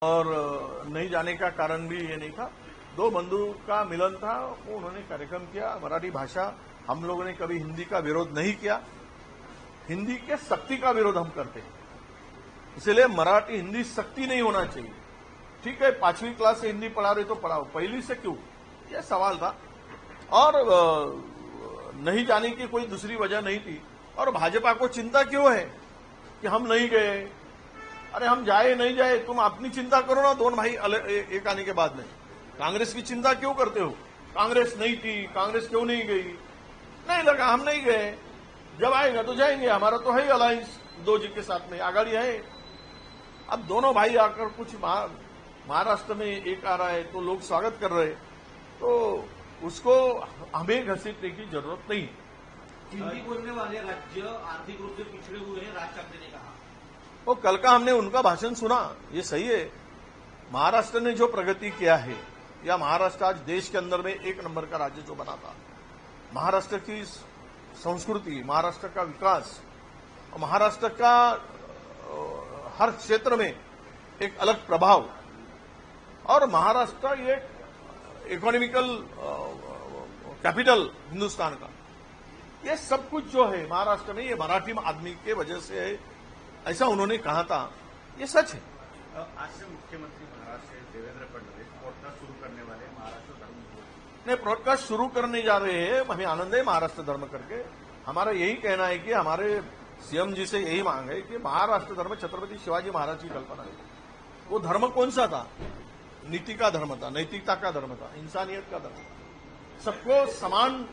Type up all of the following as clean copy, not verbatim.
और नहीं जाने का कारण भी ये नहीं था। दो बंधु का मिलन था, वो उन्होंने कार्यक्रम किया। मराठी भाषा, हम लोगों ने कभी हिंदी का विरोध नहीं किया। हिंदी के सक्ति का विरोध हम करते हैं, इसलिए मराठी हिंदी सक्ति नहीं होना चाहिए। ठीक है, 5वीं क्लास से हिंदी पढ़ा रहे तो पढ़ाओ, पहली से क्यों, यह सवाल था। और नहीं जाने की कोई दूसरी वजह नहीं थी। और भाजपा को चिंता क्यों है कि हम नहीं गए? अरे हम जाए नहीं जाए, तुम अपनी चिंता करो ना, दोनों भाई एक आने के बाद में। कांग्रेस की चिंता क्यों करते हो? कांग्रेस नहीं थी, कांग्रेस क्यों नहीं गई? नहीं लगा, हम नहीं गए, जब आएगा तो जाएंगे, हमारा तो है ही अलायंस 2 जी के साथ में, आगाड़ी है। अब दोनों भाई आकर कुछ महाराष्ट्र में एक आ रहा है तो लोग स्वागत कर रहे, तो उसको हमें घसीटने की जरूरत नहीं। हिंदी बोलने वाले राज्य आर्थिक रूप से पिछड़े हुए हैं, राज ठाकरे ने कहा। वो कल का हमने उनका भाषण सुना, ये सही है। महाराष्ट्र ने जो प्रगति किया है, या महाराष्ट्र आज देश के अंदर में 1 नंबर का राज्य जो बना था, महाराष्ट्र की संस्कृति, महाराष्ट्र का विकास, महाराष्ट्र का हर क्षेत्र में एक अलग प्रभाव, और महाराष्ट्र ये इकोनॉमिकल कैपिटल हिंदुस्तान का, ये सब कुछ जो है महाराष्ट्र में, ये मराठी आदमी के वजह से है, ऐसा उन्होंने कहा था, ये सच है। आज से मुख्यमंत्री महाराष्ट्र देवेंद्र फडणवीस पॉडकास्ट शुरू करने वाले महाराष्ट्र धर्म नहीं, पॉडकास्ट शुरू करने जा रहे हैं, हमें आनंद है महाराष्ट्र धर्म करके। हमारा यही कहना है कि हमारे सीएम जी से यही मांग है कि महाराष्ट्र धर्म छत्रपति शिवाजी महाराज की कल्पना है। वो धर्म कौन सा था? नीति का धर्म था, नैतिकता का धर्म था, इंसानियत का धर्म था। सबको समान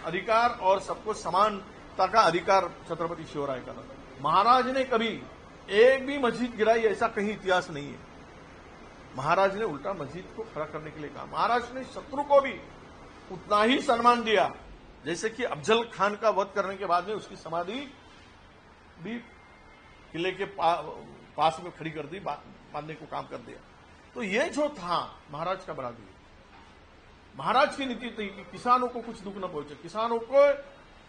अधिकार और सबको समानता का अधिकार छत्रपति शिवराय का था। महाराज ने कभी एक भी मस्जिद गिराई ऐसा कहीं इतिहास नहीं है। महाराज ने उल्टा मस्जिद को खड़ा करने के लिए कहा। महाराज ने शत्रु को भी उतना ही सम्मान दिया, जैसे कि अफजल खान का वध करने के बाद में उसकी समाधि भी किले के पास में खड़ी कर दी, बांधने को काम कर दिया। तो ये जो था महाराज का बड़ा दिया, महाराज की नीति थी कि किसानों को कुछ दुख न पहुंचे। किसानों को,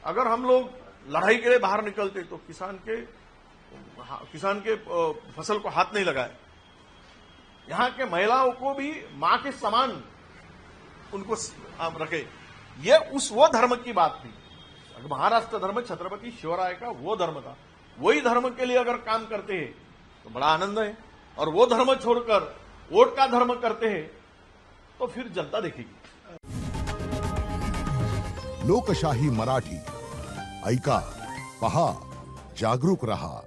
अगर हम लोग लड़ाई के लिए बाहर निकलते तो किसान के फसल को हाथ नहीं लगाए। यहां के महिलाओं को भी मां के समान उनको रखे, ये वो धर्म की बात थी। महाराष्ट्र धर्म छत्रपति शिवराय का वो धर्म था। वही धर्म के लिए अगर काम करते हैं तो बड़ा आनंद है, और वो धर्म छोड़कर वोट का धर्म करते हैं तो फिर जनता देखेगी। लोकशाही मराठी, ऐका, पहा, जागरूक रहा।